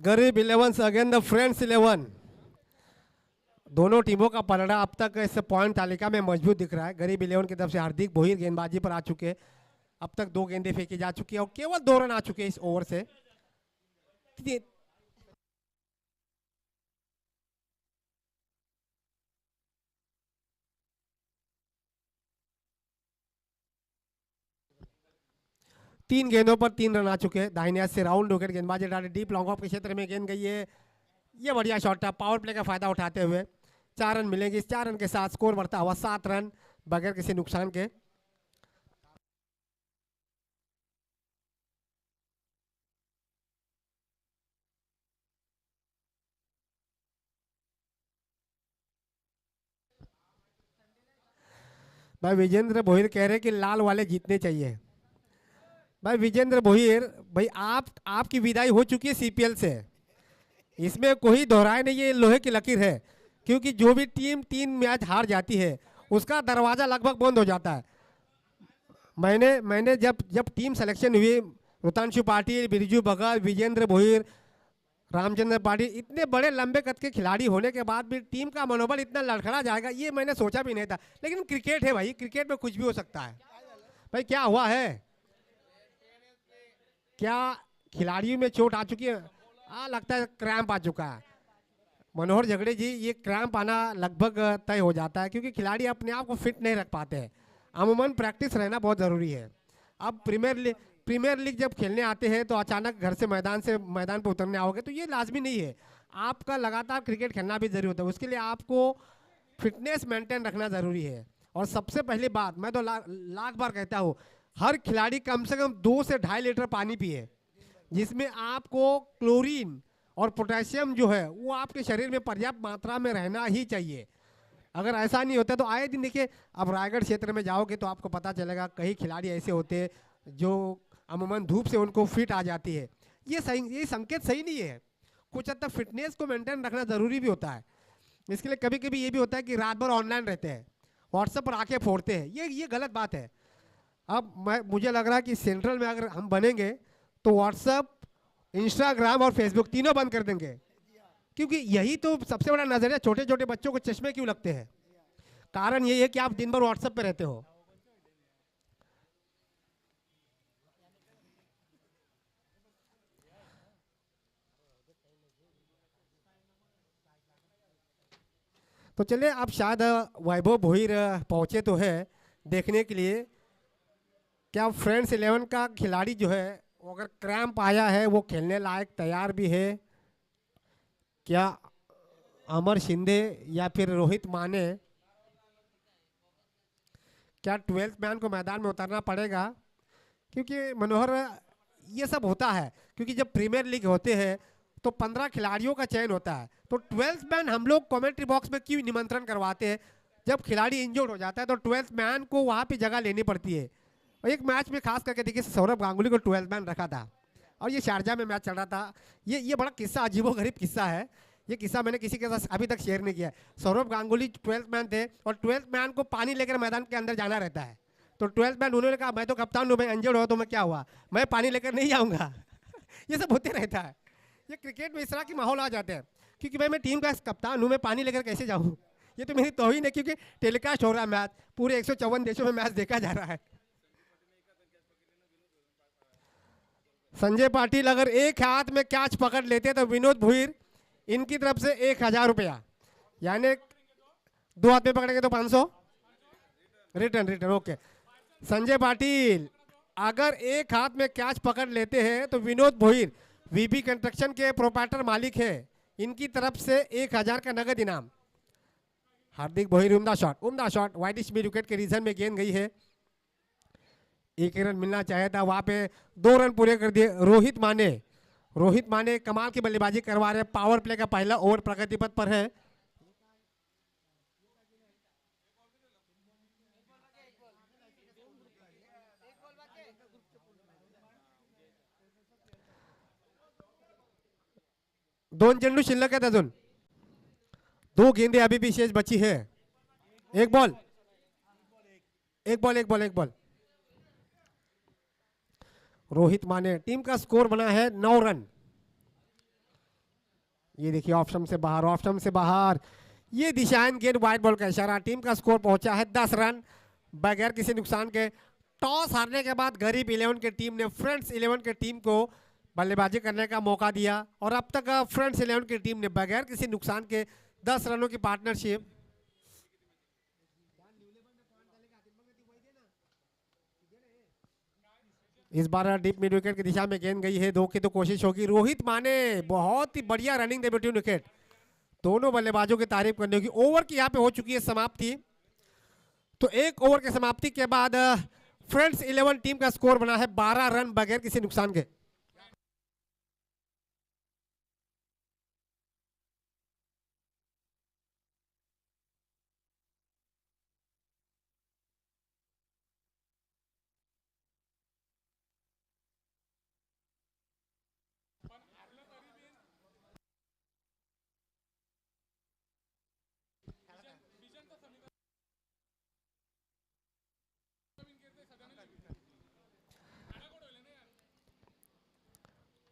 गरीब 11 again the friends 11। दोनों टीमों का पलड़ा अब तक इस पॉइंट तालिका में मजबूत दिख रहा है। गरीब 11 की तरफ से हार्दिक भोईर गेंदबाजी पर आ चुके हैं। अब तक 2 गेंदें फेंकी जा चुकी है और केवल 2 रन आ चुके हैं इस ओवर से। 3 गेंदों पर 3 रन आ चुके हैं। दाहिने हाथ से राउंड विकेट गेंदबाजी डाले डीप लॉन्ग ऑफ के क्षेत्र में गेंद गई है। ये बढ़िया शॉट था पावर प्ले का फायदा उठाते हुए। 4 रन मिलेंगे। इस 4 रन के साथ स्कोर बढ़ता हुआ 7 रन बगैर किसी नुकसान के। भाई विजेंद्र भोईर कह रहे कि लाल वाले जीतने चाहिए। भाई विजेंद्र भोईर भाई आपकी विदाई हो चुकी है सीपीएल से, इसमें कोई दोहराए नहीं, ये लोहे की लकीर है। क्योंकि जो भी टीम 3 मैच हार जाती है उसका दरवाजा लगभग बंद हो जाता है। मैंने जब जब टीम सिलेक्शन हुई, रुतांशु पाटिल, बिरजू भगत, विजेंद्र भोईर, रामचंद्र पाटिल, इतने बड़े लंबे कद के खिलाड़ी होने के बाद भी टीम का मनोबल इतना लड़खड़ा जाएगा ये मैंने सोचा भी नहीं था। लेकिन क्रिकेट है भाई, क्रिकेट में कुछ भी हो सकता है। भाई क्या हुआ है, क्या खिलाड़ियों में चोट आ चुकी है? लगता है क्रैम्प आ चुका है। मनोहर झगड़े जी, ये क्रैम्प आना लगभग तय हो जाता है क्योंकि खिलाड़ी अपने आप को फिट नहीं रख पाते हैं। अमूमन प्रैक्टिस रहना बहुत ज़रूरी है। अब प्रीमियर लीग जब खेलने आते हैं तो अचानक घर से मैदान पर उतरने आओगे तो ये लाजमी नहीं है। आपका लगातार क्रिकेट खेलना भी जरूरी होता है। उसके लिए आपको फिटनेस मेंटेन रखना ज़रूरी है। और सबसे पहली बात मैं तो लाख बार कहता हूँ, हर खिलाड़ी कम से कम 2 से 2.5 लीटर पानी पिए, जिसमें आपको क्लोरीन और पोटेशियम जो है वो आपके शरीर में पर्याप्त मात्रा में रहना ही चाहिए। अगर ऐसा नहीं होता तो आए दिन देखिए, अब रायगढ़ क्षेत्र में जाओगे तो आपको पता चलेगा कई खिलाड़ी ऐसे होते हैं जो अमूमन धूप से उनको फिट आ जाती है। ये संकेत सही नहीं है। कुछ हद तक फिटनेस को मेंटेन रखना ज़रूरी भी होता है। इसके लिए कभी कभी ये भी होता है कि रात भर ऑनलाइन रहते हैं, व्हाट्सएप पर आके फोड़ते हैं, ये गलत बात है। अब मुझे लग रहा है कि सेंट्रल में अगर हम बनेंगे तो व्हाट्सएप, इंस्टाग्राम और फेसबुक तीनों बंद कर देंगे। क्योंकि यही तो सबसे बड़ा नजरिया, छोटे छोटे बच्चों को चश्मे क्यों लगते हैं? कारण यही है कि आप दिन भर व्हाट्सएप पे रहते हो। तो चलिए, अब शायद वैभव भोईर पहुंचे तो है देखने के लिए क्या फ्रेंड्स 11 का खिलाड़ी जो है वो अगर क्रैम्प आया है वो खेलने लायक तैयार भी है क्या? अमर शिंदे या फिर रोहित माने, क्या 12th मैन को मैदान में उतारना पड़ेगा? क्योंकि मनोहर ये सब होता है क्योंकि जब प्रीमियर लीग होते हैं तो 15 खिलाड़ियों का चयन होता है। तो 12th मैन हम लोग कमेंट्री बॉक्स में क्यों निमंत्रण करवाते हैं? जब खिलाड़ी इंजर्ड हो जाता है तो 12th मैन को वहाँ पे जगह लेनी पड़ती है। और एक मैच में खास करके देखिए सौरभ गांगुली को 12th मैन रखा था और ये शारजा में मैच चल रहा था। ये बड़ा किस्सा, अजीबोगरीब किस्सा है। ये किस्सा मैंने किसी के साथ अभी तक शेयर नहीं किया। सौरभ गांगुली 12th मैन थे और 12th मैन को पानी लेकर मैदान के अंदर जाना रहता है। तो 12th मैन उन्होंने कहा मैं तो कप्तान हूँ, मैं इंजर्ड हो तो मैं क्या हुआ, मैं पानी लेकर नहीं जाऊँगा। ये सब होते रहता है। ये क्रिकेट में इस तरह के माहौल आ जाते हैं क्योंकि भाई मैं टीम का कप्तान हूँ, मैं पानी लेकर कैसे जाऊँ? ये तो मेरी तौहीन है क्योंकि टेलीकास्ट हो रहा है मैच, पूरे 154 देशों में मैच देखा जा रहा है। संजय पाटिल अगर एक हाथ में कैच पकड़ लेते तो विनोद भोईर इनकी तरफ से 1000 रुपया, यानी 2 हाथ में पकड़ेंगे तो 500 return return. Okay, Sanjay Patil अगर एक हाथ में कैच पकड़ लेते हैं तो विनोद भोईर वीबी कंस्ट्रक्शन के प्रोपराइटर मालिक है, इनकी तरफ से 1000 का नगद इनाम। हार्दिक भोईर उम्दा शॉट वाइड स्मिथ विकेट के रीजन में गेंद गई है। 1 रन मिलना चाहिए था, वहां पे 2 रन पूरे कर दिए। रोहित माने कमाल की बल्लेबाजी करवा रहे हैं। पावर प्ले का पहला ओवर प्रगति पथ पर है। दोन चेंडू शिल्लक आहेत अजून, 2 गेंदे अभी भी शेष बची है। एक बॉल एक बॉल। रोहित माने टीम का स्कोर बना है 9 रन। ये देखिए ऑप्शन से बाहर, ऑप्शन से बाहर। ये दिशाएं गेंद वाइड बॉल का इशारा। टीम का स्कोर पहुंचा है 10 रन बगैर किसी नुकसान के। टॉस हारने के बाद गरीब 11 के टीम ने फ्रेंड्स 11 के टीम को बल्लेबाजी करने का मौका दिया और अब तक फ्रेंड्स 11 की टीम ने बगैर किसी नुकसान के 10 रनों की पार्टनरशिप। इस बार डीप मिड विकेट की दिशा में गेंद गई है, 2 की तो कोशिश होगी। रोहित माने बहुत ही बढ़िया रनिंग दे बिटवीन विकेट। दोनों बल्लेबाजों की तारीफ करने होगी। ओवर की यहाँ पे हो चुकी है समाप्ति। तो एक ओवर की समाप्ति के बाद फ्रेंड्स 11 टीम का स्कोर बना है 12 रन बगैर किसी नुकसान के।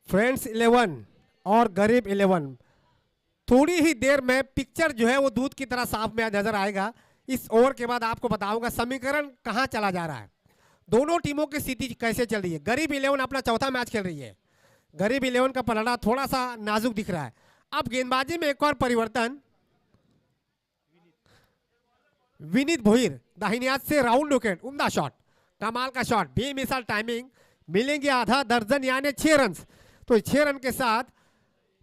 फ्रेंड्स 11 और गरीब 11, थोड़ी ही देर में पिक्चर जो है वो दूध की तरह साफ में नजर आएगा। इस ओवर के बाद आपको बताऊंगा समीकरण कहां चला जा रहा है, दोनों टीमों की स्थिति कैसे चल रही है। गरीब 11 अपना चौथा मैच खेल रही है। गरीब 11 का पलड़ा थोड़ा सा नाजुक दिख रहा है। अब गेंदबाजी में एक और परिवर्तन। विनीत भोईर दाहिनी हाथ से राउंड विकेट, उम्दा शॉट, कमाल का शॉट, बेमिसाल टाइमिंग। मिलेंगे आधा दर्जन यानी 6 रन। तो 6 रन के साथ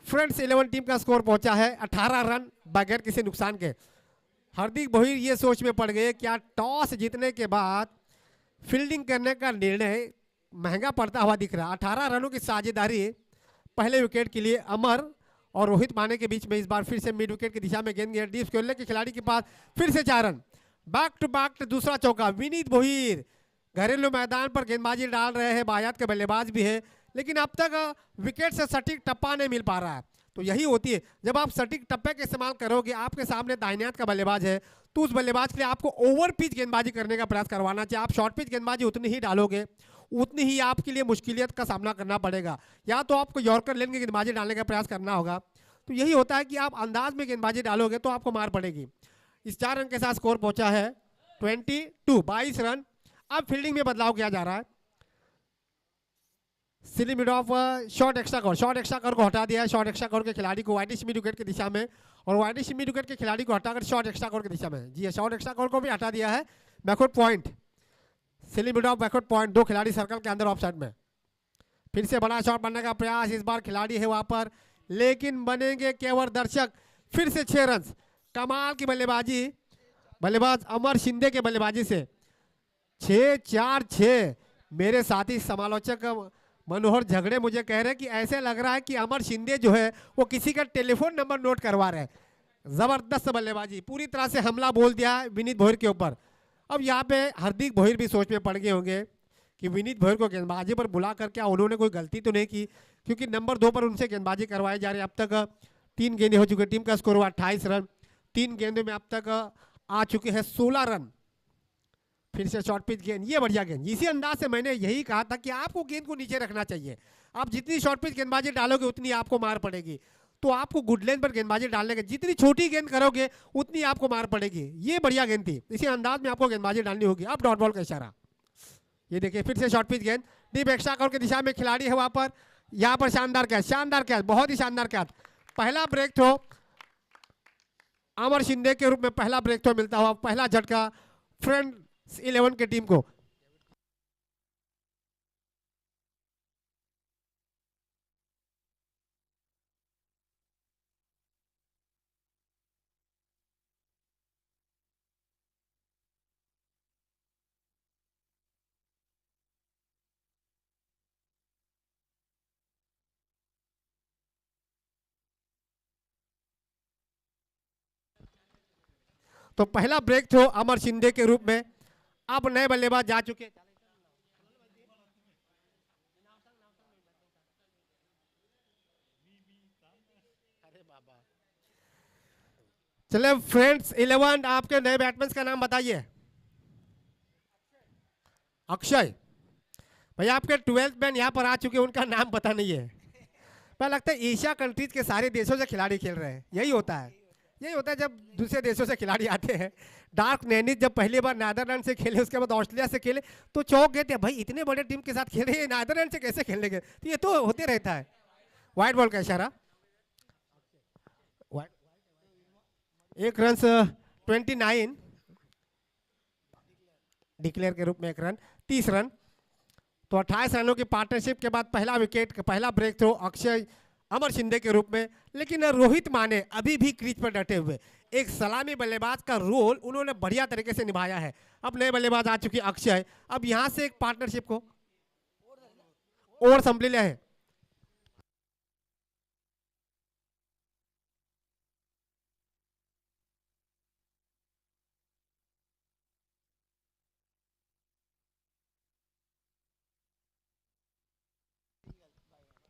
फ्रेंड्स 11 टीम का स्कोर पहुंचा है 18 रन बगैर किसी नुकसान के। हार्दिक भोईर ये सोच में पड़ गए क्या टॉस जीतने के बाद फील्डिंग करने का निर्णय महंगा पड़ता हुआ दिख रहा है। 18 रनों की साझेदारी पहले विकेट के लिए अमर और रोहित माने के बीच में। इस बार फिर से मिड विकेट की दिशा में गेंद गई डीप खेलने के खिलाड़ी के पास, फिर से 4 रन। बैक टू बैक दूसरा चौका। विनीत भोईर घरेलू मैदान पर गेंदबाजी डाल रहे हैं, बायात के बल्लेबाज भी है, लेकिन अब तक विकेट से सटीक टप्पा नहीं मिल पा रहा है। तो यही होती है जब आप सटीक टप्पे का इस्तेमाल करोगे, आपके सामने दाहिने हाथ का बल्लेबाज है, तो उस बल्लेबाज के लिए आपको ओवर पिच गेंदबाजी करने का प्रयास करवाना चाहिए। आप शॉर्ट पिच गेंदबाजी उतनी ही डालोगे, उतनी ही आपके लिए मुश्किलियत का सामना करना पड़ेगा। या तो आपको यॉर्कर लेन की गेंदबाजी डालने का प्रयास करना होगा। तो यही होता है कि आप अंदाज में गेंदबाजी डालोगे तो आपको मार पड़ेगी। इस 4 रन के साथ स्कोर पहुंचा है 22 रन। अब फील्डिंग में बदलाव किया जा रहा है। Silly mid off short extra cover, short extra cover को हटा दिया है। शॉर्ट एक्स्ट्रा कवर के खिलाड़ी को वाइडिश मिड विकेट की दिशा में और वाइडिश मिड विकेट के खिलाड़ी को हटाकर शॉर्ट एक्स्ट्रा कवर की दिशा में। जी शॉर्ट एक्स्ट्रा कवर को भी हटा दिया है। Backward point, silly mid of backward point, 2 खिलाड़ी सर्कल के अंदर ऑफ साइड में। फिर से बड़ा शॉट बनने का प्रयास, इस बार खिलाड़ी है वहां पर, लेकिन बनेंगे केवल दर्शक। फिर से 6 रन, कमाल की बल्लेबाजी बल्लेबाज अमर शिंदे के बल्लेबाजी से। 6-4-6। मेरे साथी समालोचक मनोहर झगड़े मुझे कह रहे हैं कि ऐसे लग रहा है कि अमर शिंदे जो है वो किसी का टेलीफोन नंबर नोट करवा रहे हैं। जबरदस्त बल्लेबाजी, पूरी तरह से हमला बोल दिया है विनीत भोईर के ऊपर। अब यहाँ पे हार्दिक भोईर भी सोच में पड़ गए होंगे कि विनीत भोईर को गेंदबाजी पर बुला कर क्या उन्होंने कोई गलती तो नहीं की, क्योंकि नंबर 2 पर उनसे गेंदबाजी करवाई जा रही है। अब तक 3 गेंदें हो चुकी, टीम का स्कोर हुआ 28 रन। 3 गेंदों में अब तक आ चुके हैं 16 रन। फिर से शॉर्ट पिच गेंद, ये बढ़िया गेंद। इसी अंदाज से मैंने यही कहा था कि आपको गेंद को नीचे रखना चाहिए। आप जितनी शॉर्ट पिच गेंदबाजी डालोगे उतनी आपको मार पड़ेगी। तो आपको गुड लेंथ पर गेंदबाजी डालने के, जितनी छोटी गेंद करोगे उतनी आपको मार पड़ेगी। ये बढ़िया गेंद थी, इसी अंदाज में आपको गेंदबाजी डालनी होगी। अब डॉट बॉल का इशारा, ये देखिए फिर से शॉर्ट पिच गेंद डीप एक्स्ट्रा कवर की दिशा में। खिलाड़ी है वहां पर, यहाँ पर शानदार कैच, शानदार कैच, बहुत ही शानदार कैच। पहला ब्रेक थ्रो अमर शिंदे के रूप में, पहला ब्रेक थ्रो मिलता हुआ, पहला झटका फ्रेंड्स 11 की टीम को। तो पहला ब्रेक थ्रो अमर शिंदे के रूप में। अब नए बल्लेबाज जा चुके। चले फ्रेंड्स 11, आपके नए बैट्समैन का नाम बताइए। अक्षय भाई, आपके 12th मैन यहाँ पर आ चुके, उनका नाम पता नहीं है। पर लगता है एशिया कंट्रीज के सारे देशों से खिलाड़ी खेल रहे हैं, यही होता है। यही होता है जब दूसरे देशों से खिलाड़ी आते हैं। डार्क नैनिस जब पहली बार नीदरलैंड से खेले, उसके बाद ऑस्ट्रेलिया से खेले, तो चौंक गए थे, भाई इतने बड़े टीम के साथ खेल रहे हैं, नीदरलैंड से कैसे खेलने गए। तो ये तो होते रहता है। व्हाइट बॉल का इशारा, एक रन 29 डिक्लेयर के रूप में, एक रन 30 रन। तो 28 रनों की पार्टनरशिप के बाद पहला विकेट, पहला ब्रेक थ्रो अक्षय अमर शिंदे के रूप में। लेकिन रोहित माने अभी भी क्रीज पर डटे हुए, एक सलामी बल्लेबाज का रोल उन्होंने बढ़िया तरीके से निभाया है। अब नए बल्लेबाज आ चुके अक्षय, अब यहां से एक पार्टनरशिप को ओवर संभले है।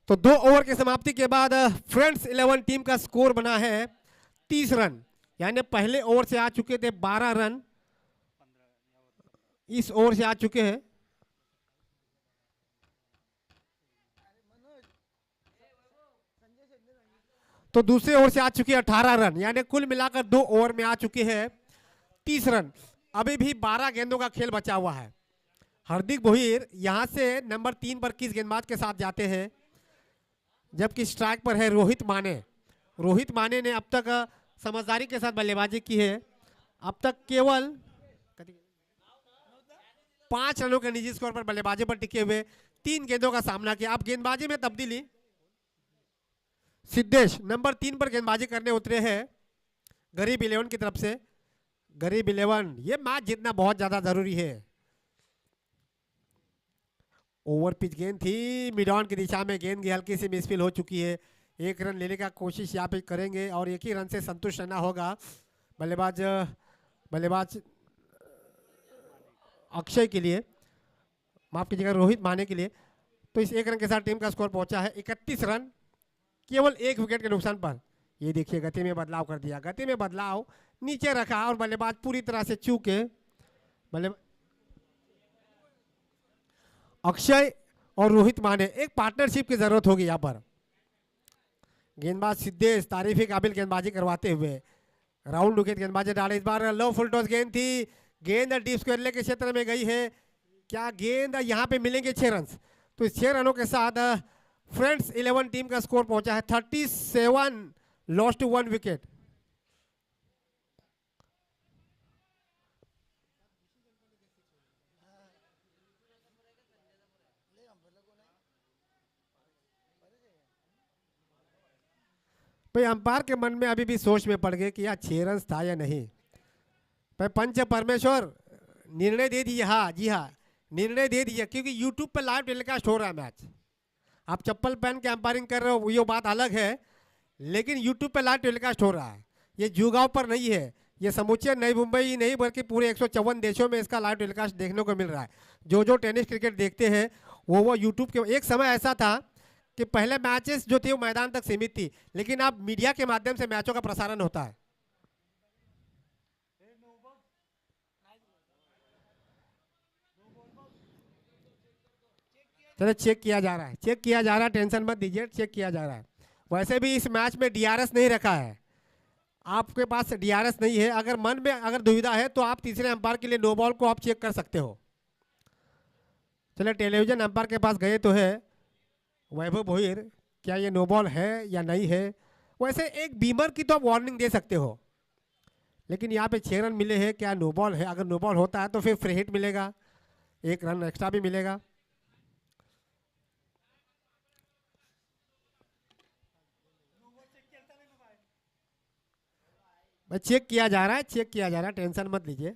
तो 2 ओवर की समाप्ति के बाद फ्रेंड्स 11 टीम का स्कोर बना है 30 रन, यानी पहले ओवर से आ चुके थे 12 रन, इस ओवर से आ चुके हैं तो दूसरे ओवर से आ चुके हैं 18 रन, यानी कुल मिलाकर 2 ओवर में आ चुके हैं 30 रन। अभी भी 12 गेंदों का खेल बचा हुआ है। हार्दिक भोईर यहां से नंबर 3 पर किस गेंदबाज के साथ जाते हैं, जबकि स्ट्राइक पर है रोहित माने। रोहित माने ने अब तक समझदारी के साथ बल्लेबाजी की है, अब तक केवल 5 रनों के निजी स्कोर पर बल्लेबाजी पर टिके हुए 3 गेंदों का सामना किया। अब गेंदबाजी में तब्दीली, सिद्धेश नंबर 3 पर गेंदबाजी करने उतरे हैं गरीब 11 की तरफ से। गरीब 11, ये मैच जीतना बहुत ज्यादा जरूरी है। ओवर पिच गेंद थी, मिड ऑन की दिशा में गेंद की हल्की सी मिसफील हो चुकी है। एक रन लेने का कोशिश यहाँ पे करेंगे और एक ही रन से संतुष्ट रहना होगा बल्लेबाज अक्षय के लिए, माफ कीजिएगा रोहित माने के लिए। तो इस एक रन के साथ टीम का स्कोर पहुंचा है 31 रन, केवल 1 विकेट के नुकसान पर। ये देखिए गति में बदलाव कर दिया, गति में बदलाव, नीचे रखा और बल्लेबाज पूरी तरह से चूके। अक्षय और रोहित माने, एक पार्टनरशिप की जरूरत होगी यहाँ पर। गेंदबाज सिद्धेश तारीफी काबिल गेंदबाजी करवाते हुए राउंड विकेट गेंदबाजी डाले। इस बार लो फुल टॉस गेंद थी, गेंद डीप स्क्वायर के क्षेत्र में गई है, क्या गेंद यहाँ पे मिलेंगे 6 रन। तो इस 6 रनों के साथ फ्रेंड्स 11 टीम का स्कोर पहुंचा है 37, लॉस्ट टू 1 विकेट। भाई अंपायर के मन में अभी भी सोच में पड़ गए कि यार 6 रन था या नहीं। भाई पंच परमेश्वर निर्णय दे दिया, हाँ जी हाँ निर्णय दे दिया, क्योंकि यूट्यूब पे लाइव टेलीकास्ट हो रहा है मैच। आप चप्पल पहन के अंपायरिंग कर रहे हो ये बात अलग है, लेकिन यूट्यूब पे लाइव टेलीकास्ट हो रहा है। ये जुगांव पर नहीं है, ये समूचे नई मुंबई ही नहीं बल्कि पूरे 154 देशों में इसका लाइव टेलीकास्ट देखने को मिल रहा है। जो टेनिस क्रिकेट देखते हैं वो यूट्यूब के, एक समय ऐसा था कि पहले मैचेस जो थे वो मैदान तक सीमित थी, लेकिन अब मीडिया के माध्यम से मैचों का प्रसारण होता है। चलो चेक किया जा रहा है, चेक किया जा रहा है, टेंशन मत दीजिए, चेक किया जा रहा है। वैसे भी इस मैच में डीआरएस नहीं रखा है, आपके पास डीआरएस नहीं है। अगर मन में अगर दुविधा है तो आप तीसरे अंपायर के लिए नो बॉल को आप चेक कर सकते हो। चलो टेलीविजन अंपायर के पास गए तो है वैभव भोईर, क्या ये नो बॉल है या नहीं है। वैसे एक बीमर की तो आप वार्निंग दे सकते हो, लेकिन यहाँ पे 6 रन मिले हैं, क्या नो बॉल है। अगर नो बॉल होता है तो फिर फ्री हिट मिलेगा, 1 रन एक्स्ट्रा भी मिलेगा। भाई चेक किया जा रहा है, चेक किया जा रहा है, टेंशन मत लीजिए।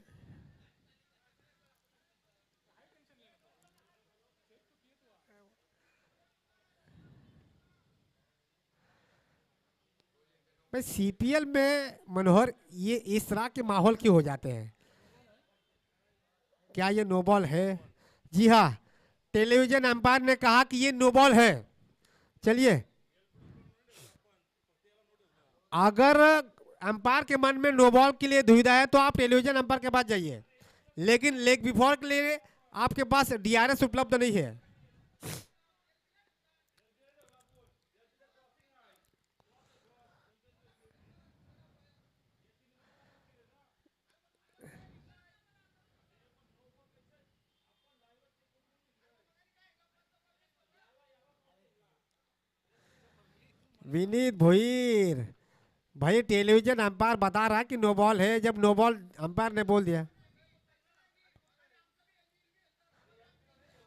भाई सीपीएल में मनोहर ये इस तरह के माहौल क्यों हो जाते हैं, क्या ये नो बॉल है। जी हाँ, टेलीविजन अंपायर ने कहा कि ये नो बॉल है। चलिए, अगर अंपायर के मन में नो बॉल के लिए दुविधा है तो आप टेलीविजन अंपायर के पास जाइए, लेकिन लेग बिफोर के लिए आपके पास डीआरएस उपलब्ध नहीं है। विनीत भोईर, भाई टेलीविजन अंपायर बता रहा है कि नो बॉल है, जब नो बॉल अंपायर ने बोल दिया।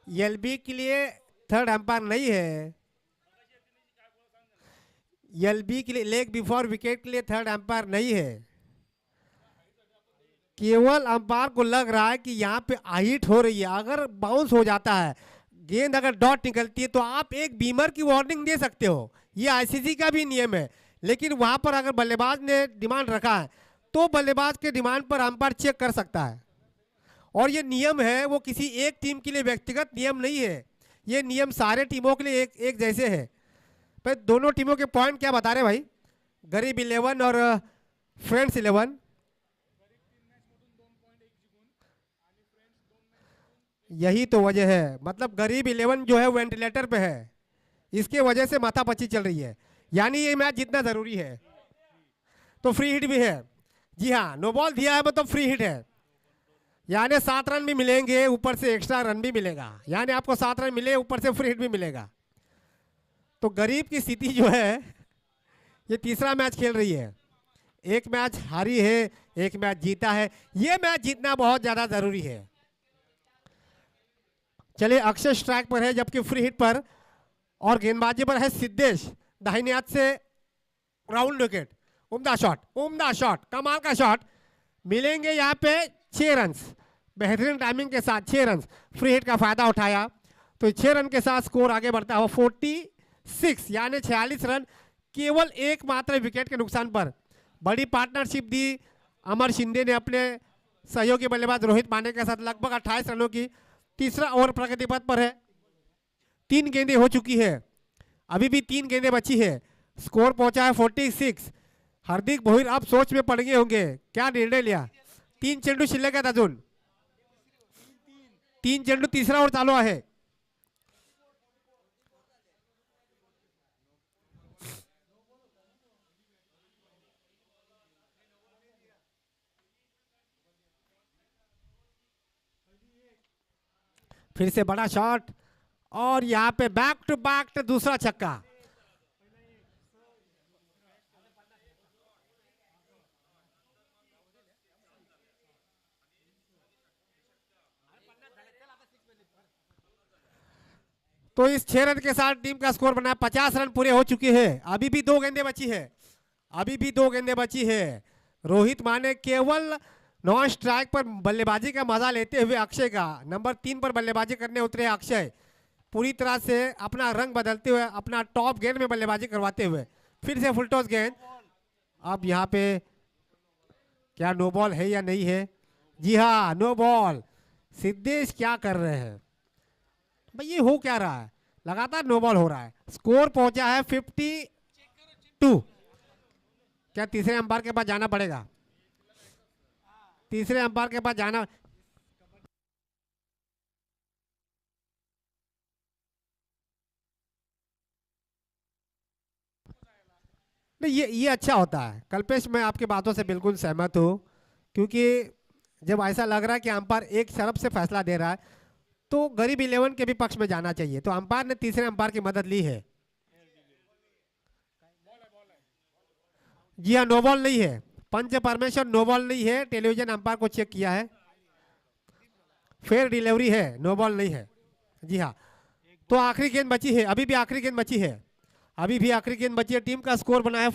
एलबी के लिए थर्ड अंपायर नहीं है, एलबी के लिए लेग बिफोर विकेट के लिए थर्ड अंपायर नहीं है। केवल अंपायर को लग रहा है कि यहाँ पे हाइट हो रही है, अगर बाउंस हो जाता है, गेंद अगर डॉट निकलती है तो आप एक बीमर की वार्निंग दे सकते हो, ये आईसीसी का भी नियम है। लेकिन वहां पर अगर बल्लेबाज ने डिमांड रखा है तो बल्लेबाज के डिमांड पर अंपायर चेक कर सकता है। और ये नियम है, वो किसी एक टीम के लिए व्यक्तिगत नियम नहीं है, ये नियम सारे टीमों के लिए एक जैसे है। पर दोनों टीमों के पॉइंट क्या बता रहे भाई, गरीब 11 और फ्रेंड्स 11? यही तो वजह है, मतलब गरीब 11 जो है वेंटिलेटर पे है, इसके वजह से माथापच्ची चल रही है, यानी ये मैच जितना जरूरी है। तो फ्री हिट भी है, जी हाँ, नो बॉल दिया है मतलब फ्री हिट है, यानी 7 रन भी मिलेंगे, ऊपर से एक्स्ट्रा रन भी मिलेगा, यानी आपको 7 रन मिले, ऊपर से फ्री हिट भी मिलेगा। तो गरीब की स्थिति जो है, ये तीसरा मैच खेल रही है, एक मैच हारी है, एक मैच जीता है, ये मैच जीतना बहुत ज्यादा जरूरी है। चलिए, अक्षय स्ट्राइक पर है जबकि फ्री हिट पर और गेंदबाजी पर है सिद्धेश, दाहिने हाथ से राउंड विकेट, उम्दा शॉट, कमाल का शॉट, मिलेंगे यहाँ पे 6 रन, बेहतरीन टाइमिंग के साथ 6 रन, फ्री हिट का फायदा उठाया तो 6 रन के साथ स्कोर आगे बढ़ता है 46, यानी 46 रन केवल एकमात्र विकेट के नुकसान पर। बड़ी पार्टनरशिप दी अमर शिंदे ने अपने सहयोगी बल्लेबाज रोहित माने के साथ, लगभग 28 रनों की। तीसरा ओवर प्रगति पथ पर है, 3 गेंदें हो चुकी है, अभी भी 3 गेंदें बची है, स्कोर पहुंचा है 46। हार्दिक भोईर अब सोच में पड़ गए होंगे, क्या निर्णय लिया, 3 चेंडू शिल्लक आहेत अजून, 3 चेंडू, तीसरा ओवर चालू है। फिर से बड़ा शॉट और यहाँ पे बैक टू बैक दूसरा छक्का। तो इस 6 रन के साथ टीम का स्कोर बना 50 रन पूरे हो चुके हैं, अभी भी 2 गेंदें बची है, अभी भी 2 गेंदें बची है। रोहित माने केवल नॉन स्ट्राइक पर बल्लेबाजी का मजा लेते हुए अक्षय का नंबर 3 पर बल्लेबाजी करने उतरे अक्षय, पूरी तरह से अपना रंग बदलते हुए, अपना टॉप गेंद में बल्लेबाजी करवाते हुए, फिर से फुल टॉस गेंद। अब यहाँ पे क्या नो बॉल है या नहीं है, जी हाँ नो बॉल। सिद्धेश क्या कर रहे हैं भाई, ये हो क्या रहा है, लगातार नो बॉल हो रहा है, स्कोर पहुंचा है 52। क्या तीसरे अंपायर के पास जाना पड़ेगा, तीसरे अंपायर के पास जाना, नहीं ये अच्छा होता है कल्पेश, मैं आपकी बातों से बिल्कुल सहमत हूँ, क्योंकि जब ऐसा लग रहा है कि अंपायर एक तरफ से फैसला दे रहा है तो गरीब 11 के भी पक्ष में जाना चाहिए, तो अंपायर ने तीसरे अंपायर की मदद ली है। जी हाँ, नो बॉल नहीं है, पंच परमेश्वर नो बॉल नहीं है, टेलीविजन अंपायर को चेक किया है, फेयर डिलीवरी है, नो बॉल नहीं है। जी हाँ, तो आखिरी गेंद बची है, अभी भी आखिरी गेंद बची है, अभी भी आखिरी गेंद बची है, टीम का स्कोर बना है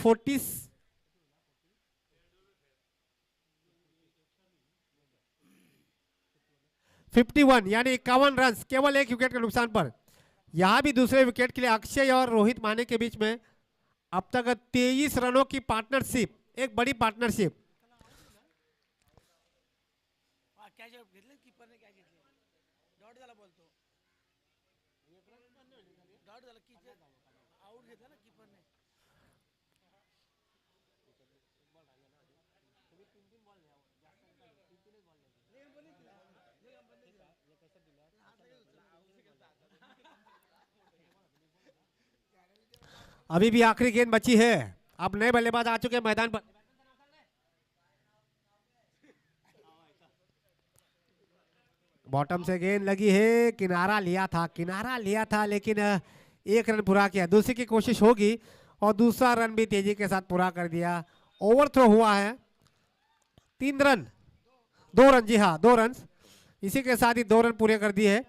51, यानी 51 रन केवल एक विकेट के नुकसान पर। यहां भी दूसरे विकेट के लिए अक्षय और रोहित माने के बीच में अब तक 23 रनों की पार्टनरशिप, एक बड़ी पार्टनरशिप। अभी भी आखिरी गेंद बची है, अब नए बल्लेबाज आ चुके मैदान पर। बॉटम से गेंद लगी है, किनारा लिया था, किनारा लिया था, लेकिन 1 रन पूरा किया, दूसरी की कोशिश होगी और दूसरा रन भी तेजी के साथ पूरा कर दिया। ओवर थ्रो हुआ है 3 रन, 2 रन, जी हाँ 2 रन। इसी के साथ ही 2 रन पूरे कर दिए हैं।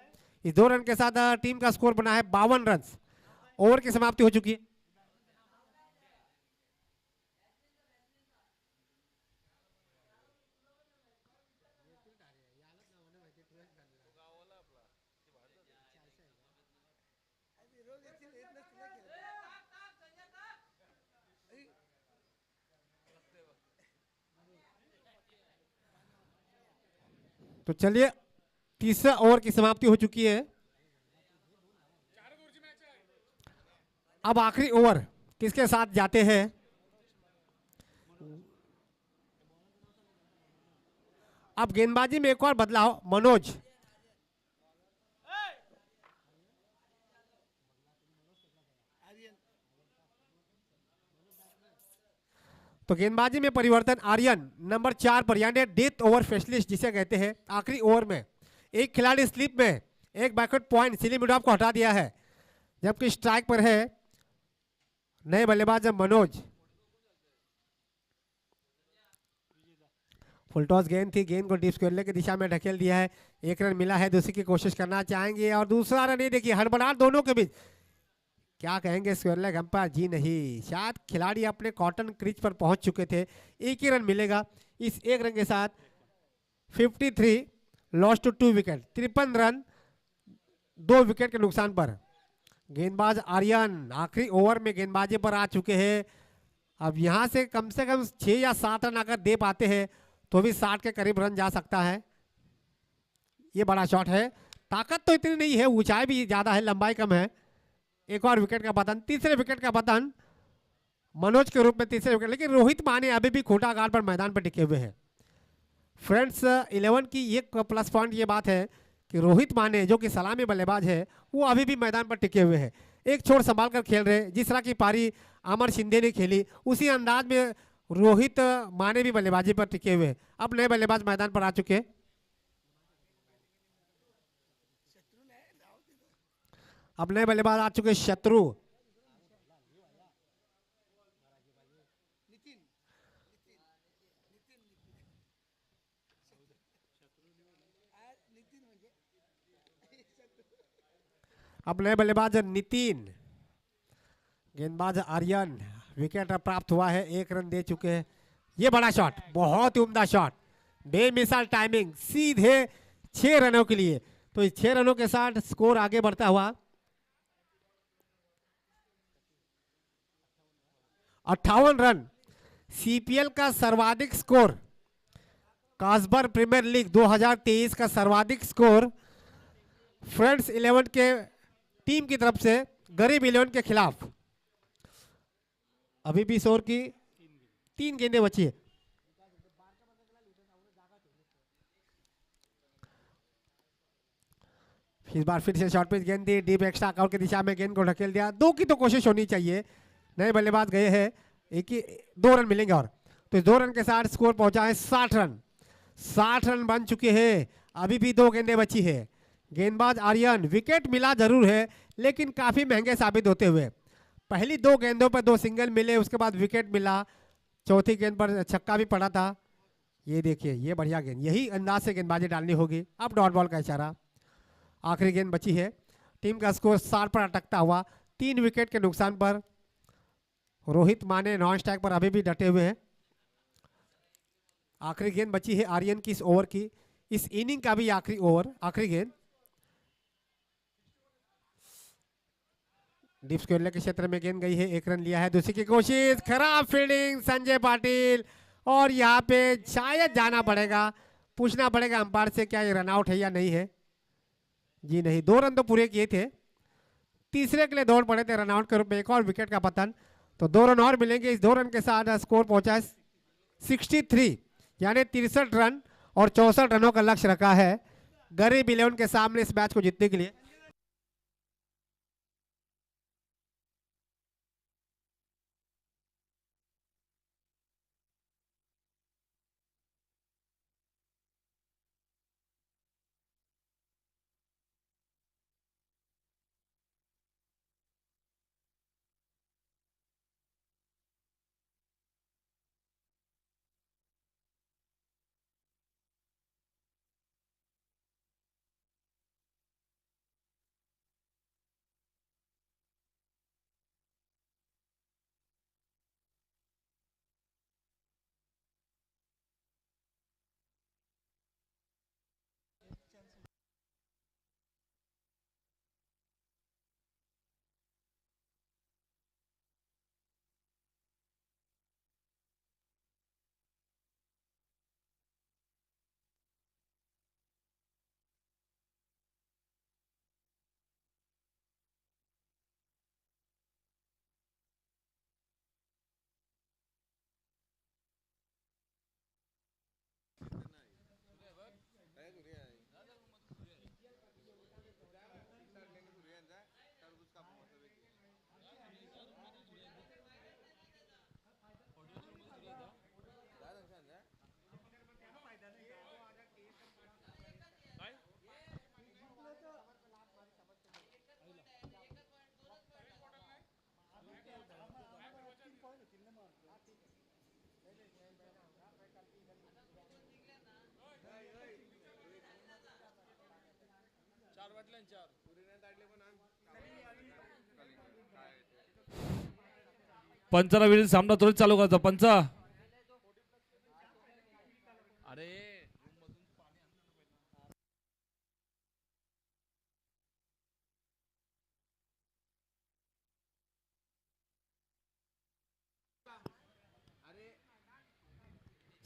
इस 2 रन के साथ टीम का स्कोर बना है 52 रन। ओवर की समाप्ति हो चुकी है। तो चलिए तीसरा ओवर की समाप्ति हो चुकी है। अब आखिरी ओवर किसके साथ जाते हैं? अब गेंदबाजी में एक और बदलाव, मनोज। तो गेंदबाजी में परिवर्तन, आर्यन नंबर 4 पर, यानी डेथ ओवर स्पेशलिस्ट जिसे कहते हैं, आखिरी ओवर में एक खिलाड़ी स्लिप में एक बैकवर्ड पॉइंट सिली मिडॉफ को हटा दिया है, जबकि स्ट्राइक पर है नए बल्लेबाज मनोज। फुलटॉस गेंद थी, गेंद को डीप स्क्वायर की दिशा में ढकेल दिया है। 1 रन मिला है, दूसरी की कोशिश करना चाहेंगे और दूसरा रन, ये देखिए हड़बड़ाहट दोनों के बीच। क्या कहेंगे स्क्वायर लेग अंपायर? जी नहीं, शायद खिलाड़ी अपने कॉटन क्रीज पर पहुंच चुके थे। एक ही रन मिलेगा। इस 1 रन के साथ 53 loss to 2 wicket, 53 run 2 wicket के नुकसान पर। गेंदबाज आर्यन आखिरी ओवर में गेंदबाजी पर आ चुके हैं। अब यहां से कम 6 या 7 रन अगर दे पाते हैं तो भी 60 के करीब रन जा सकता है। ये बड़ा शॉट है, ताकत तो इतनी नहीं है, ऊंचाई भी ज्यादा है, लंबाई कम है। एक और विकेट का पतन, तीसरे विकेट का पतन मनोज के रूप में, तीसरे विकेट। लेकिन रोहित माने अभी भी खोटा गार्ड पर मैदान पर टिके हुए हैं। फ्रेंड्स 11 की एक प्लस पॉइंट ये बात है कि रोहित माने जो कि सलामी बल्लेबाज है, वो अभी भी मैदान पर टिके हुए हैं। एक छोर संभाल कर खेल रहे, जिस तरह की पारी अमर शिंदे ने खेली उसी अंदाज में रोहित माने भी बल्लेबाजी पर टिके हुए हैं। अब नए बल्लेबाज मैदान पर आ चुके हैं। अब नए बल्लेबाज आ चुके शत्रु। अब नए बल्लेबाज नितिन, गेंदबाज आर्यन। विकेट प्राप्त हुआ है, 1 रन दे चुके हैं। ये बड़ा शॉट, बहुत ही उम्दा शॉट, बेमिसाल टाइमिंग, सीधे 6 रनों के लिए। तो इस 6 रनों के साथ स्कोर आगे बढ़ता हुआ 58 रन, सीपीएल का सर्वाधिक स्कोर, कास्बर प्रीमियर लीग 2023 का सर्वाधिक स्कोर फ्रेंड्स 11 के टीम की तरफ से गरीब 11 के खिलाफ। अभी भी 100 ओवर की 3 गेंदें बची है। इस बार फिर से शॉर्ट पिच गेंद दी, डीप एक्स्ट्रा कवर की दिशा में गेंद को ढकेल दिया। 2 की तो कोशिश होनी चाहिए। नए बल्लेबाज गए हैं, 2 रन मिलेंगे और तो 2 रन के साथ स्कोर पहुंचा है 60 रन। 60 रन बन चुके हैं, अभी भी 2 गेंदें बची है। गेंदबाज आर्यन, विकेट मिला जरूर है लेकिन काफी महंगे साबित होते हुए। पहली 2 गेंदों पर 2 सिंगल मिले, उसके बाद विकेट मिला, चौथी गेंद पर छक्का भी पड़ा था। ये देखिए, ये बढ़िया गेंद, यही अंदाज से गेंदबाजी डालनी होगी। अब डॉट बॉल का इशारा, आखिरी गेंद बची है। टीम का स्कोर 60 पर अटकता हुआ 3 विकेट के नुकसान पर। रोहित माने नॉन स्ट्राइक पर अभी भी डटे हुए हैं। आखिरी गेंद बची है आर्यन की इस ओवर की, इस इनिंग का भी आखिरी ओवर, आखिरी गेंद। डीप स्क्वायर के क्षेत्र में गेंद गई है, 1 रन लिया है। दूसरी की कोशिश, खराब फील्डिंग संजय पाटिल, और यहाँ पे शायद जाना पड़ेगा, पूछना पड़ेगा अंपायर से क्या ये रन आउट है या नहीं है। जी नहीं, 2 रन तो पूरे किए थे, तीसरे के लिए दौड़ पड़े थे रनआउट के रूप में। एक और विकेट का पतन, तो 2 रन और मिलेंगे। इस 2 रन के साथ स्कोर पहुंचा है 63, यानी 63 रन और 64 रनों का लक्ष्य रखा है गरीब 11 के सामने इस मैच को जीतने के लिए। पंचाला वेळी सामना त्वरित चालू करायचा पंच.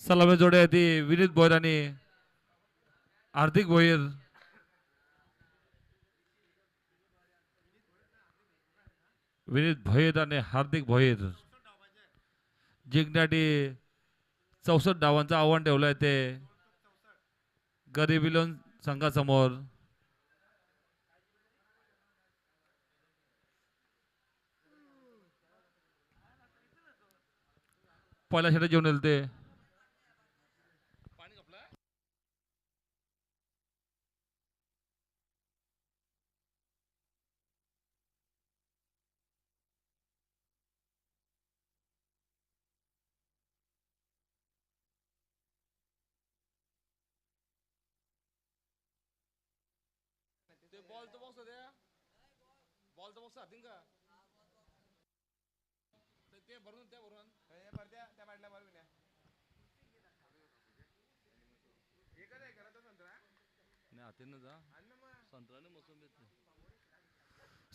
सलामी जोड्या ती विनीत भोयर आणि हार्दिक भोयर. विनीत भोयर आणि हार्दिक भोयर जिंकण्यासाठी 64 धावांचं आव्हान ठेवलंय ते गरीब इलेव्हन संघासमोर. पहिल्या षटक घेऊन येईल ते.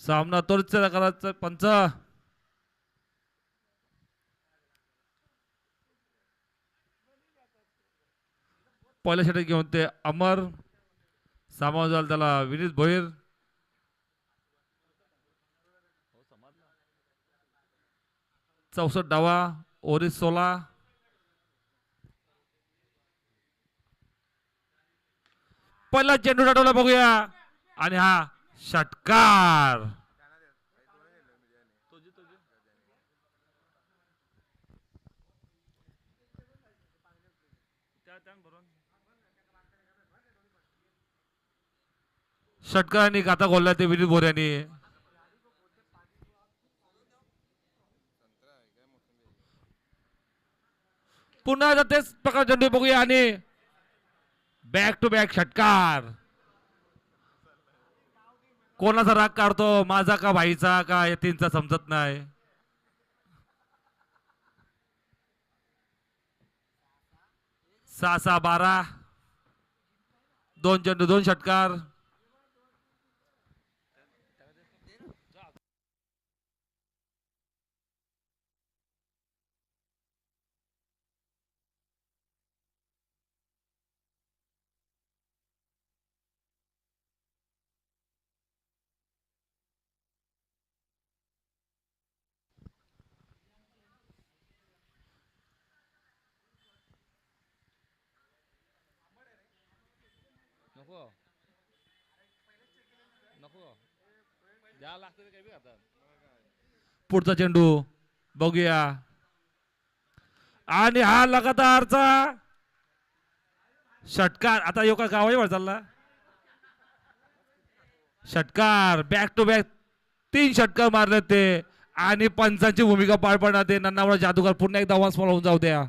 सामना त्वरित करायचा पंच. पहिल्या षटक घेऊन ते अमर सामावून झाला त्याला विनीत भोयर. 64 डावा ओरिस 16. पहिला चेंडू टाटवला बघूया आणि हा षटकार. षटकारांनी खाता खोलला ते विनीत भोयर यांनी. पुन्हा एकदा तेच प्रकार चेंडू बघूया आणि बॅक टू बॅक षटकार. कोणाचा राग काढतो माझा का भाईचा का यतींचा समजत नाही. सहा सहा 12. 2 चेंडू 2 षटकार. पुढचा चेंडू बघूया आणि हा लगातारचा षटकार. आता यो का गावावर चालला षटकार. बॅक टू बॅक 3 षटकार मारले ते आणि पंचांची भूमिका पार पडणार ते नन्नावरा जादूगार. पुन्हा एकदा वास होऊन जाऊ द्या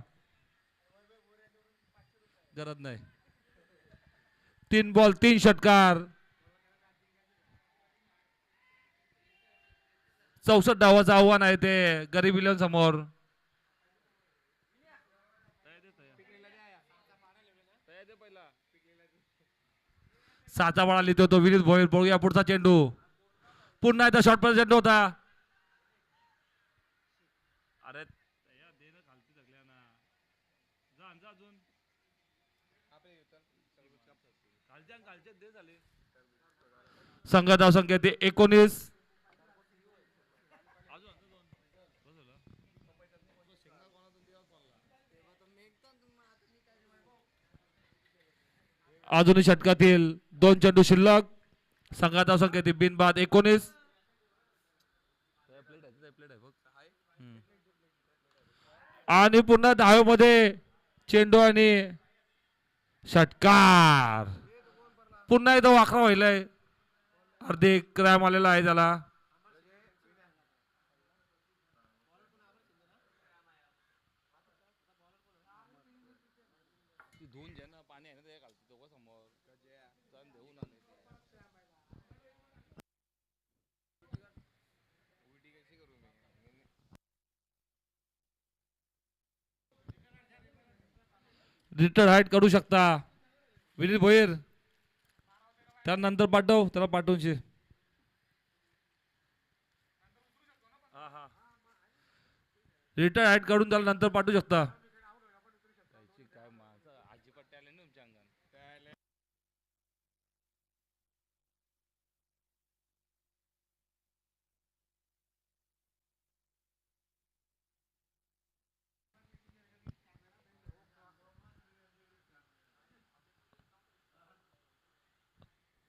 गरज नाही. 3 बॉल 3 षटकार. 64 धावाचं आव्हान आहे ते गरीब इलेव्हन समोर. साचा बळा लिहितो तो विनीत भोयर. बघूया पुढचा चेंडू. पुन्हा एकदा शॉर्ट पर्यंत चेंडू होता. अरे संघ धाव संख्या ते 19. अजूनही षटकातील 2 चेंडू शिल्लक. संघात संख्या ती बिनबाद 19. आणि पुन्हा धावेमध्ये चेंडू आणि षटकार. पुन्हा एकदा वाखरा व्हायलाय. हार्दिक क्रॅम आलेला आहे त्याला. रिटर्न हाईट करू शकता विनीत भोईर. त्यानंतर पाठव त्याला पाठवूनशी. रिटर्न हाईट काढून त्याला नंतर पाठवू शकता.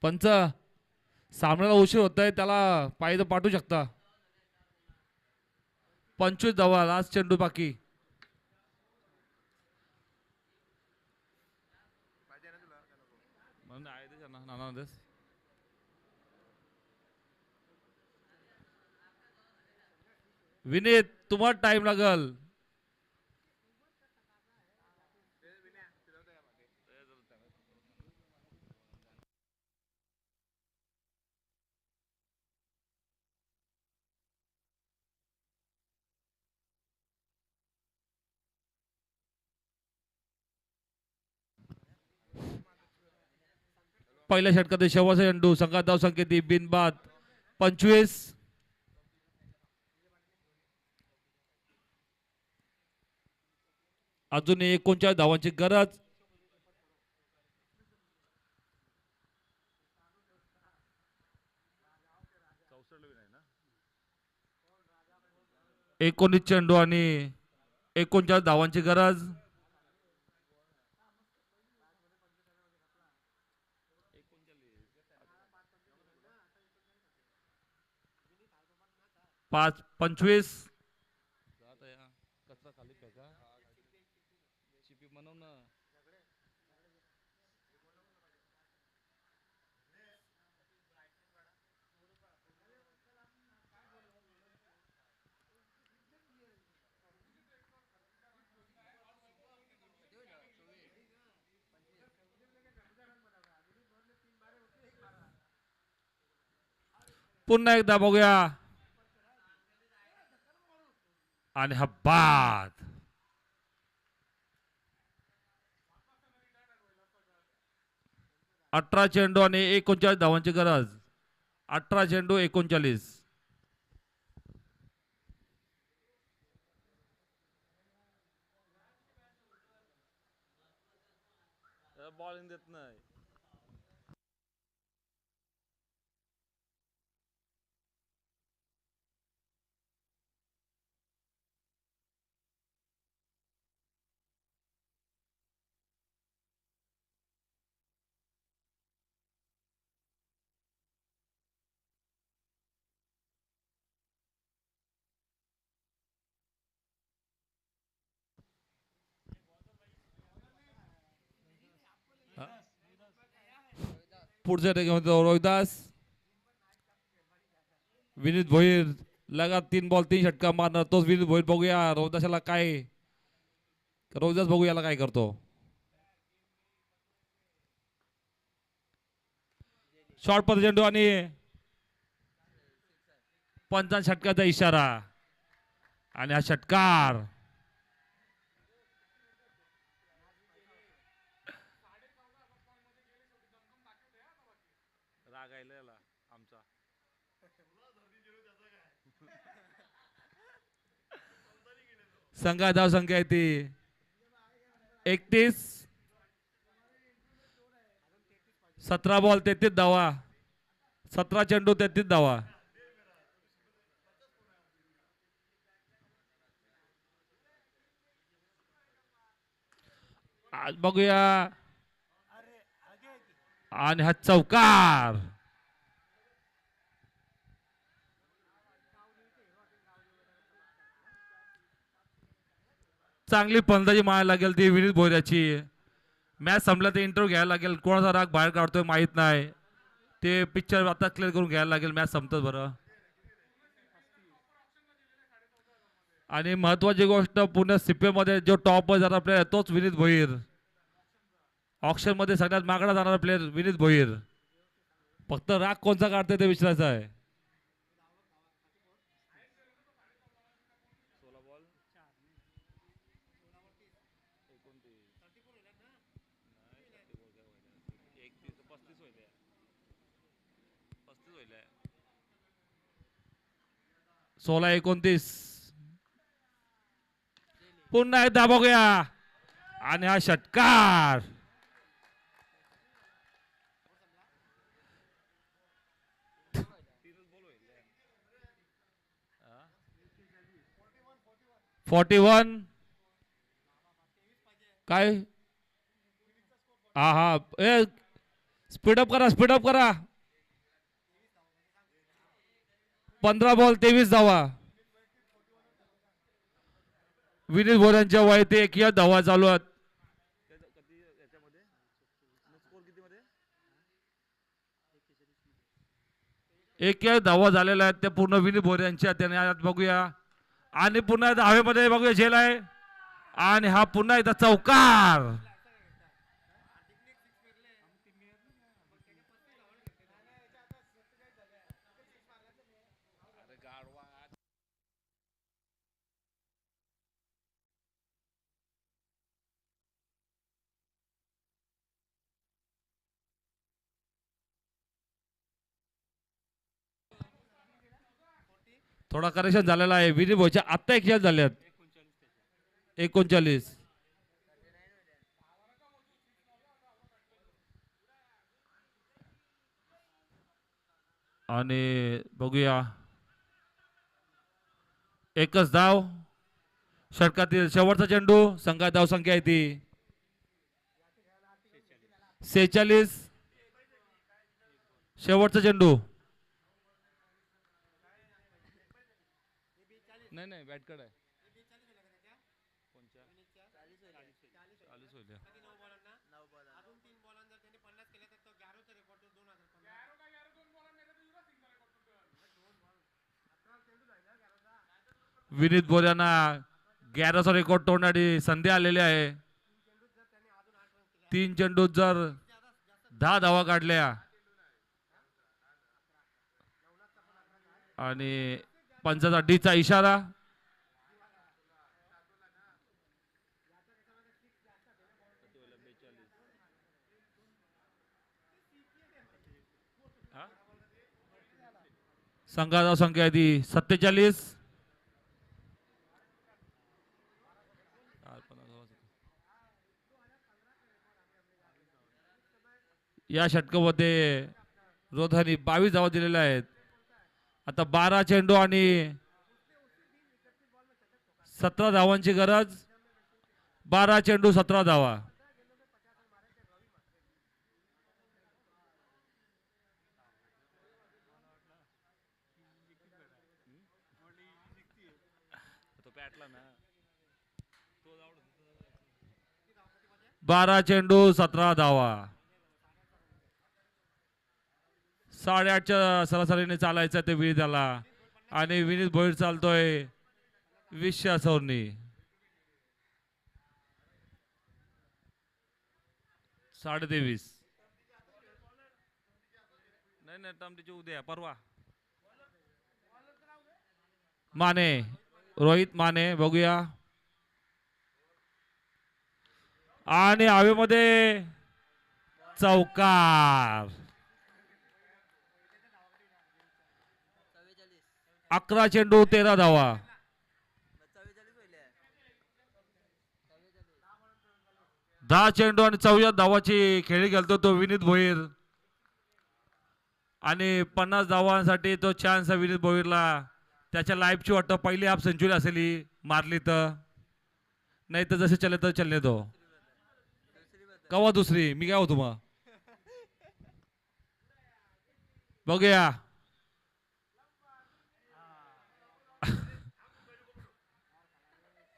पंच सामन्याला उशीर होत आहे त्याला पाहिजे पाठवू शकता. 25 धावा लास्ट चेंडू बाकी. विनीत तुम्हाला टाइम लागल. पहिल्या षटकात शेवटचा चेंडू संघात धाव संकेती बिनबाद 25. अजून 39 धावांची गरज. एकोणीस चेंडू आणि 39 धावांची गरज. पाच 25. पुन्हा एकदा बघूया आणि हा बाद. अठरा चेंडू आणि 39 धावांची गरज. 18 चेंडू 39. बॉलिंग देत नाही. पुढच्या टेकमध्ये रोहिदास. विनीत भोईर लगात 3 बॉल 3 षटका मारणार तोच विनीत भोईर. बघूया रोहिदासाला काय. रोहिदास बघूया याला काय करतो. शॉर्ट पर चेंडू आणि 50 षटकाचा इशारा आणि हा षटकार. संघा धाव संख्या आहे ती 31. 17 बॉल 33 धावा. 17 चेंडू 33 धावा. आज बघूया आणि हा चौकार. चांगली फलंदाजी मारायला लागेल ती विनीत भोईराची. मॅच संपला ते इंटरव्ह्यू घ्यायला लागेल. कोणाचा राग बाहेर काढतोय माहित नाही. ते पिक्चर आता क्लिअर करून घ्यायला लागेल. मॅच संपतात बरं. आणि महत्वाची गोष्ट पुणे सीपीएम मध्ये जो टॉप जाणारा प्लेअर तोच विनीत भोईर. ऑप्शन मध्ये सगळ्यात मागणा जाणारा प्लेअर विनीत भोईर. फक्त राग कोणचा काढतोय ते विचारायचं आहे. 16-29. पुन्हा एकदा बघूया आणि हा षटकार. फोर्टी वन काय हा हा ए स्पीडअप करा स्पीडअप करा. 15 बॉल 23 धावा. विनीत भोऱ्यांच्या वयते एक या धावा चालू आहेत. एक या धावा झालेल्या आहेत त्या पूर्ण विनीत भोऱ्यांच्या. त्याने आज बघूया आणि पुन्हा धावेमध्ये बघूया झेल आहे आणि हा पुन्हा एकदा चौकार. थोडा करेक्शन झालेला आहे. विनीत भोईच्या आत्ता एक खेळ झाल्यात 39. आणि बघूया एकच धाव. षटकातील शेवटचा चेंडू. संघात धाव संख्या आहे ती 46. शेवटचा चेंडू. नाही बॅटकडे आहे. विनीत बोऱ्यांना 11चा रेकॉर्ड तोडण्याची संधी आलेली आहे. 3 चेंडूत जर 10 धावा काढल्या आणि पंचाचा डीचा इशारा. संघाचा संख्या आहे ती 47. या षटकामध्ये रोधानी 22 धावा दिलेल्या आहेत. आता 12 चेंडू आणि 17 धावांची गरज. 12 चेंडू 17 धावा. बारा चेंडू 17 धावा. 8.5च्या सरासरीने चालायचं ते विनीताला आणि विनीत भोईर चालतोय 20च्या सवरणी. 23.5. नाही टमटीची उद्या परवा. माने रोहित माने बघूया आणि हवेमध्ये चौकार. 11 चेंडू 13 धावा. 10 चेंडू आणि 14 धावाची खेळी खेळतो तो विनीत भोईर आणि 50 धावांसाठी तो चान्स आहे विनीत भोईरला. त्याच्या लाईफची वाटतं पहिली हाफ सेंचुरी असेल ही मारली तर. नाही तर जसे चले तर चलने तो. कवा दुसरी मी काय होतो मग बघूया.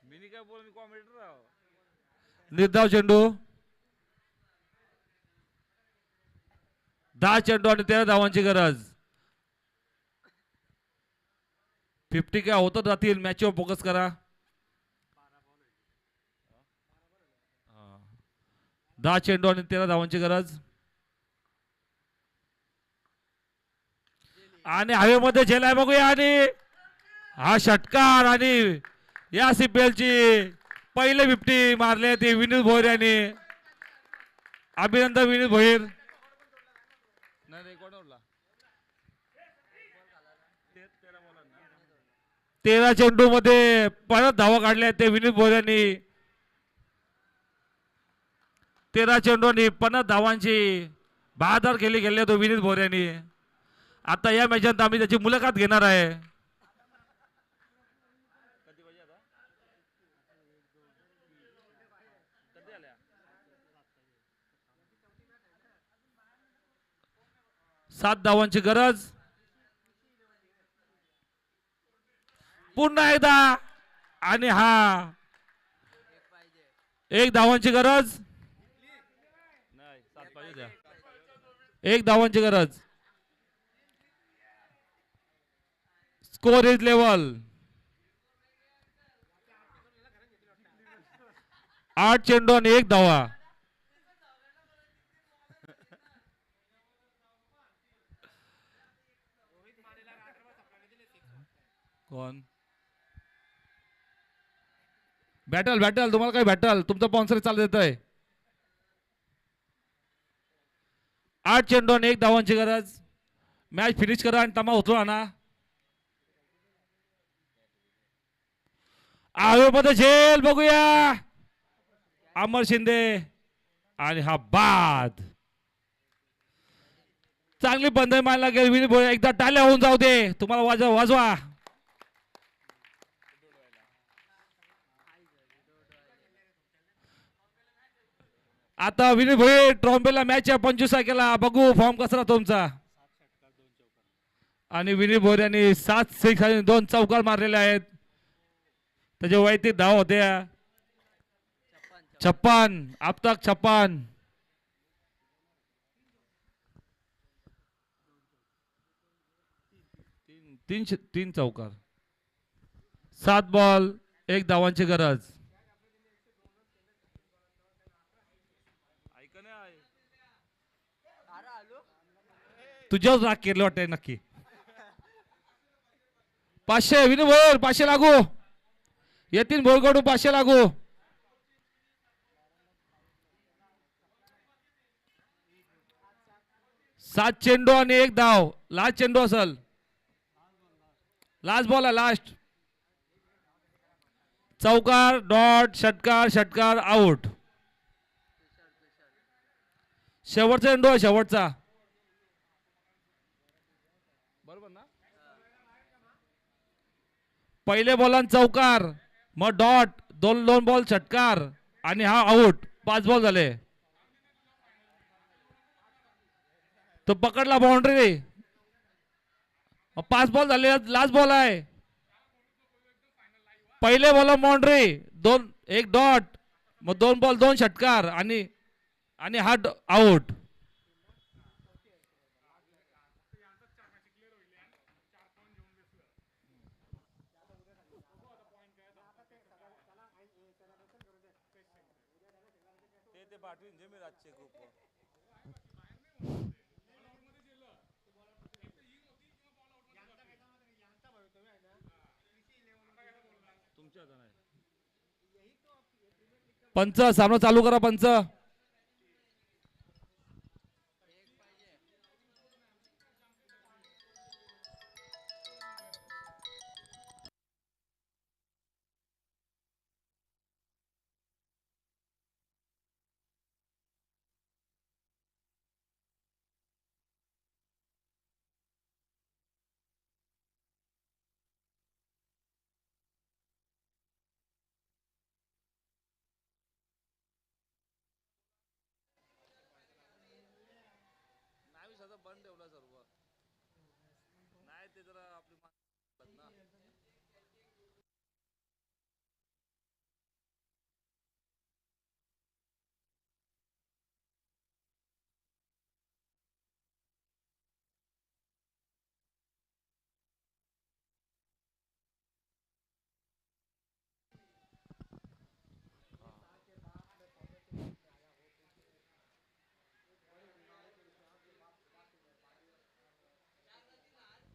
मी काय बोल मी कॉमेंटेटर. निर्धाव चेंडू. 10 चेंडू आणि 13 धावांची गरज. 50 काय होत राहतील. मॅचवर फोकस करा. 10 चेंडू आणि 13 धावांची गरज आणि हवेमध्ये झेलाय बघूया आणि हा षटकार आणि या CPL ची पहिले 50 मारले ते विनीत भोईर यांनी. अभिनंदन विनीत भोईर. 13 चेंडू मध्ये परत धावा काढल्या ते विनीत भोयर यांनी. 13 चेंडूंनी 50 धावांची बहादर खेळी गेले तो विनीत भोयर यांनी. आता या मॅचात आम्ही त्याची मुलाखत घेणार आहे. सात धावांची गरज. पुन्हा एकदा आणि हा 1 धावांची गरज. 1 धावांची गरज. Score is level. 8 चेंडू आणि 1 धावा. कोण बॅटल बॅटल तुम्हाला काय बॅटल तुमचं स्पॉन्सर चालू देत आहे. 8 चेंडू आणि 1 धावांची गरज. मॅच फिनिश करा आणि तमा उतरू आणा. मध्ये झेल बघूया. अमर शिंदे आणि हा बाद. चांगली बंद मारला गेली विनीत भोयर. एकदा टाळ्या होऊन जाऊ दे तुम्हाला. वाजवा वाजवा. आता विनीत भोयर ट्रॉम्बेला मॅचच्या 25 केला. बघू फॉर्म कसा तुमचा. आणि विनीत भोयर यांनी 7 सिक्स आणि 2 चौकार मारलेले आहेत. त्याचे वैयक्तिक धाव होत्या 56. अब तक 56. तीन चौकार. 7 बॉल 1 धावांची गरज. तुझ्याच राग केलं वाटतंय नक्की. 500 विनीत भोयर. 500 लागू. यतीन भोरकडून 500 लागू. 7 चेंडू आणि 1 धाव. लास्ट चेंडू असल. लास्ट बॉल आहे लास्ट. चौकार डॉट षटकार षटकार आउट. शेवटचा चेंडू आहे शेवटचा. बरोबर ना. पहिले बॉलान चौकार मग डॉट. 2 बॉल षटकार आणि हा आउट. 5 बॉल झाले. तो पकडला बाउंड्री. 5 बॉल झाले. लास्ट बॉल आहे. पहिले बॉल बाउंड्री 1 डॉट मग 2 बॉल 2 षटकार आणि हा आउट. पंच सामना चालू करा पंच. बंद ठेवला सर्व. नाही ते जरा